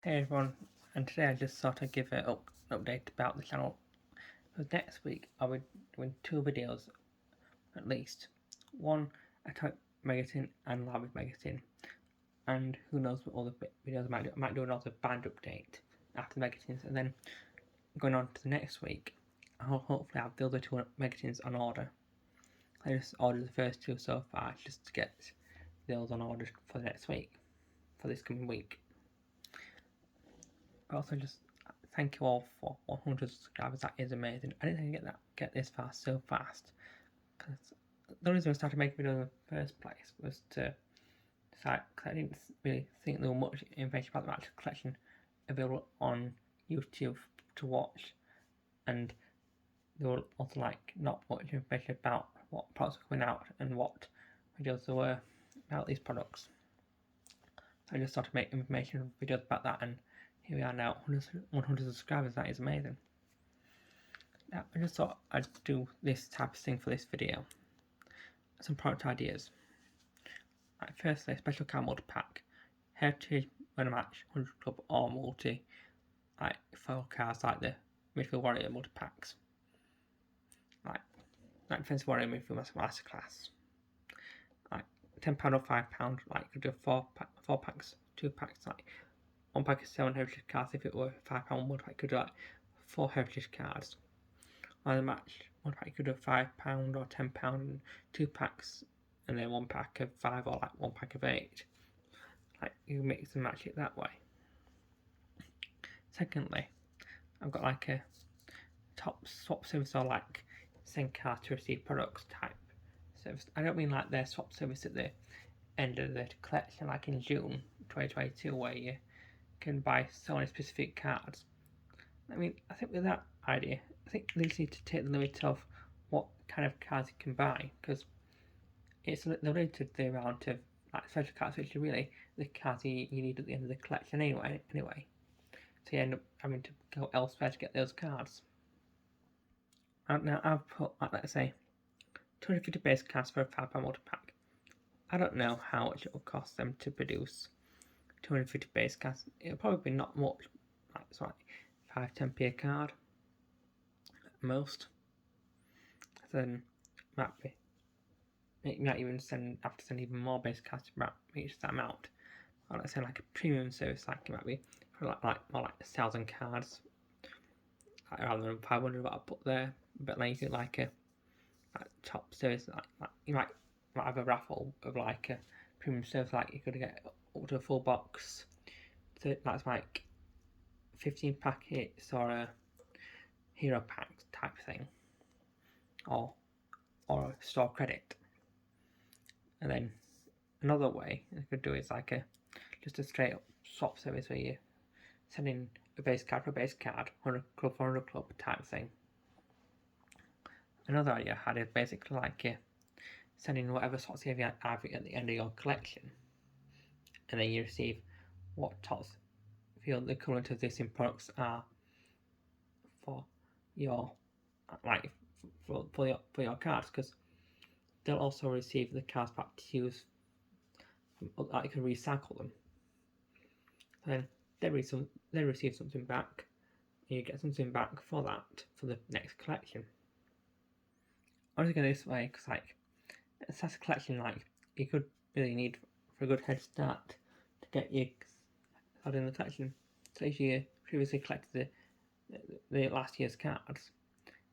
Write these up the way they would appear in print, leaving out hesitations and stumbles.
Hey everyone, and today I just thought I'd give an update about the channel. Because next week I'll be doing two videos at least. One Attack Magazine and Lavish Magazine, and who knows what other videos I might do. I might do another band update after the magazines, and then going on to the next week, I'll hopefully have the other two magazines on order. I just ordered the first two so far just to get those on order for the next week, for this coming week. Also, just thank you all for 100 subscribers. That is amazing. I didn't think I'd get this far so fast. Because the reason I started making videos in the first place was to decide, because I didn't really think there was much information about the actual collection available on YouTube to watch, and there were also not much information about what products were coming out and what videos there were about these products. So I just started making information videos about that, and here we are now, 100 subscribers. That is amazing. Now, I just thought I'd do this type of thing for this video. Some product ideas. Firstly, a special card multi-pack. Heritage, Winner Match, 100 Club or multi. For cards like the Midfield Warrior multi-packs. Like Defensive Warrior Midfield Masterclass. £10 or £5, you could do four packs, 2 packs, one pack of 7 heritage cards. If it were £5 one pack, you could do 4 heritage cards. On the match, one pack you could do £5 or £10 and 2 packs, and then 1 pack of 5 or 1 pack of 8. You mix and match it that way. Secondly, I've got a top swap service, or send cards to receive products type service. I don't mean their swap service at the end of the collection, like in June 2022, where you can buy so many specific cards. I think with that idea, I think they need to take the limit of what kind of cards you can buy, because it's limited to the amount of special cards, which are really the cards you need at the end of the collection anyway. So you end up having to go elsewhere to get those cards. Now I've put, let's say, 250 base cards for a £5 multi-pack. I don't know how much it will cost them to produce 250 base cards. It'll probably be not much, it's 5-10p a card at most. Then you might even have to send even more base cards to reach that amount. Or let's say a premium service, it might be for more 1,000 cards, rather than 500 what I put there. But you get a top service, you might have a raffle of a premium service, you could get up to a full box. So that's 15 packets or a hero pack type thing, or a store credit. And then another way you could do is just a straight up swap service, where you send in a base card for a base card, 100 club for 100 club type thing. Another idea I had is basically send in whatever slots you have at the end of your collection, and then you receive what slots feel the equivalent of this in products are for your for your cards, because they'll also receive the cards back to use. You can recycle them. Then they receive something back, and you get something back for that for the next collection. I was going this way because it's a collection you could really need for a good head start to get you started in the collection. So if you previously collected the last year's cards,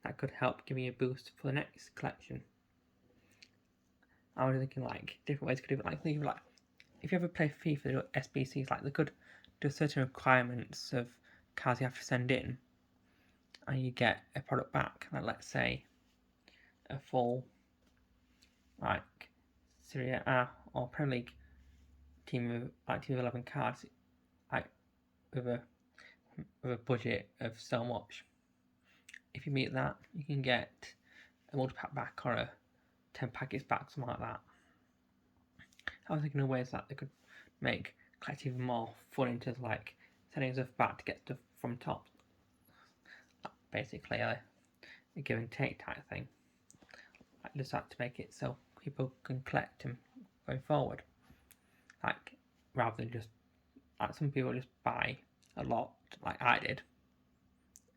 that could help give you a boost for the next collection. I was thinking different ways to do it. If you ever play FIFA, SBCs, they could do certain requirements of cards you have to send in, and you get a product back. Let's say a full Serie A or Premier League team of 11 cards, with a budget of so much. If you meet that, you can get a multi-pack back or a 10 packets back, something like that. I was thinking of ways that they could make collecting even more fun, into sending stuff back to get stuff from top. Basically a give and take type thing. Just to make it so people can collect them going forward. Rather than just some people just buy a lot, like I did,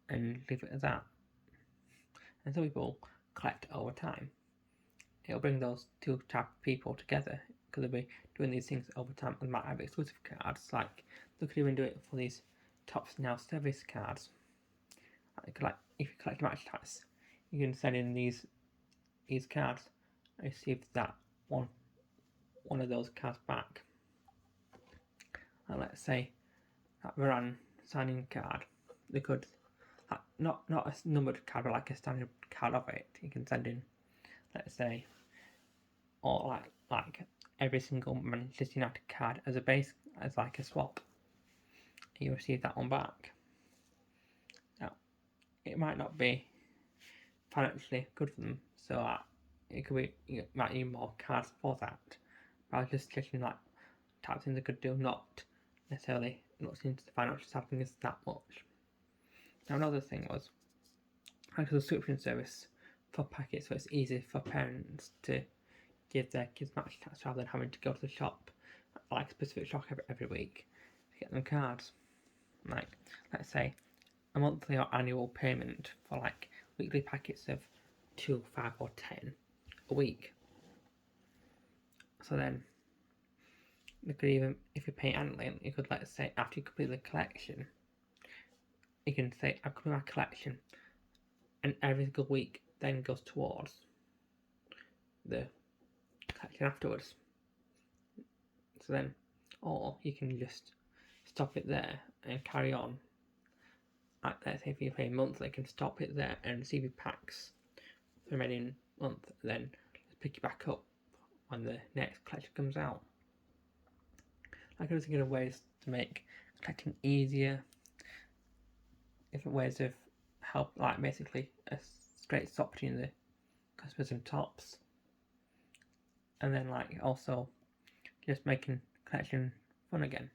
and leave it as that. And some people collect over time. It'll bring those two type of people together because they'll be doing these things over time and might have exclusive cards. Like they could even do it for these Tops Now service cards. Like if you collect match types, you can send in these cards and receive that one of those cards back. And let's say that Varan signing card, they could not a numbered card, but like a standard card of it. You can send in, let's say, or like every single Manchester United card as a base, as like a swap. And you receive that one back. Now, it might not be financially good for them, so it could be, you might need more cards for that. But I was just checking like type things they could do, not necessarily looking into the financial side of things that much. Now another thing was like a subscription service for packets, so it's easy for parents to give their kids match cards rather than having to go to the shop, like a specific shop every week to get them cards. Like, let's say a monthly or annual payment for like weekly packets of 2, 5 or 10 a week. So then you could even, if you pay annually, you could, let's say, after you complete the collection, you can say, I've completed my collection, and every single week then goes towards the collection afterwards. So then, or you can just stop it there and carry on. Like, let's say if you pay monthly, you can stop it there and receive your packs for the remaining month, and then just pick it back up when the next collection comes out. Like I was thinking of ways to make collecting easier, different ways of help, like basically a great stop between the customers and Tops, and then like also just making collection fun again.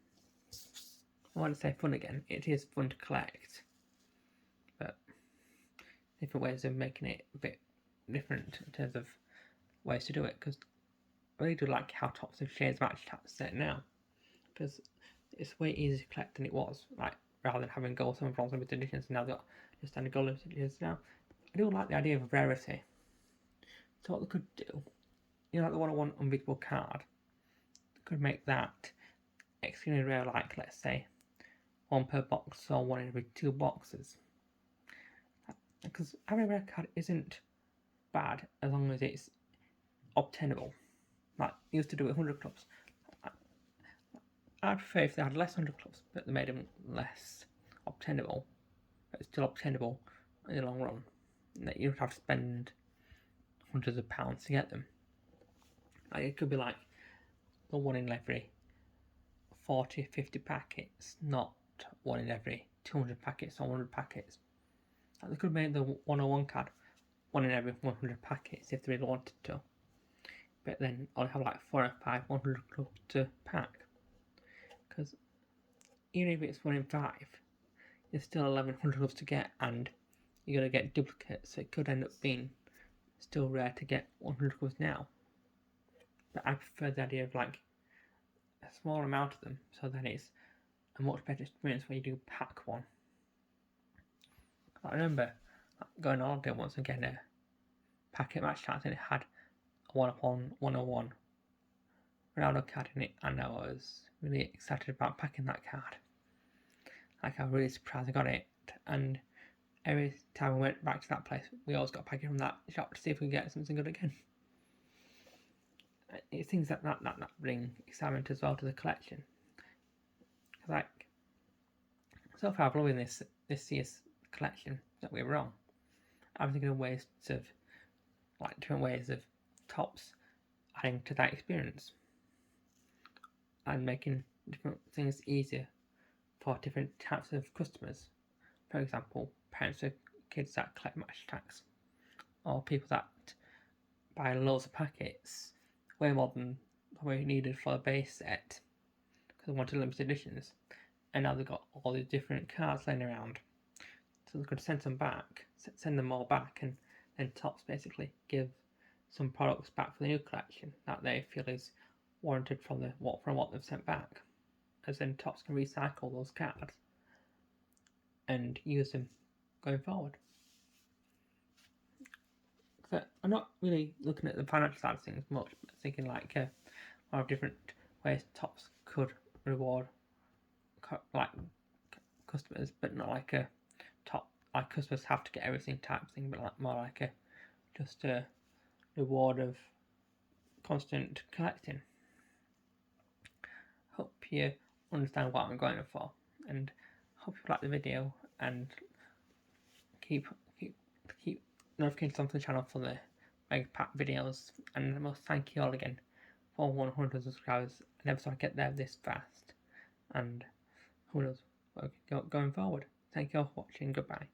I want to say fun again. It is fun to collect, but different ways of making it a bit different in terms of ways to do it. Because I really do like how Tops have changed match set now, because it's way easier to collect than it was. Like rather than having gold, silver, bronze, limited editions, now they've got just standard gold limited editions now. I do like the idea of rarity. So what they could do, you know, like the 101 unbeatable card, they could make that extremely rare, like let's say 1 per box or 1 in every 2 boxes. Because having a rare card isn't bad as long as it's obtainable. Like they used to do it with 100 clubs. I'd prefer if they had less 100 clubs, but they made them less obtainable, but still obtainable in the long run. That you don't have to spend hundreds of pounds to get them. Like it could be like the 1 in every 40, 50 packets, not 1 in every 200 packets or 100 packets. Like they could make the 101 card 1 in every 100 packets if they really wanted to. But then only have like 4 or 5 100 clubs to pack. Because even if it's 1 in 5, there's still 1100 clubs to get, and you're going to get duplicates, so it could end up being still rare to get 100 clubs now. But I prefer the idea of like a smaller amount of them, so then it's a much better experience when you do pack one. I remember going on holiday once and getting a packet match chance, and it had a 101 Ronaldo card in it, and I was really excited about packing that card. Like I was really surprised I got it, and every time we went back to that place, we always got a packet from that shop to see if we could get something good again. It's things that bring excitement as well to the collection. Like, so far following this year's collection that we're wrong, I'm thinking of ways of, like different ways of Tops adding to that experience and making different things easier for different types of customers. For example, parents of kids that collect match tax, or people that buy loads of packets, way more than we needed for the base set, because they wanted limited editions, and now they've got all these different cards laying around. So they could send them all back, and then Tops basically give some products back for the new collection that they feel is warranted from what they've sent back, as then Tops can recycle those cards and use them going forward. So I'm not really looking at the financial side of things much, but thinking like a lot of different ways Tops could reward like customers, but not like a top like customers have to get everything type thing, but like more like a just a reward of constant collecting. Hope you understand what I'm going for, and hope you like the video and keep notifications on the channel for the Mega Pack videos. And I must thank you all again for 100 subscribers. I never thought I'd get there this fast, and who knows, going forward. Thank you all for watching. Goodbye.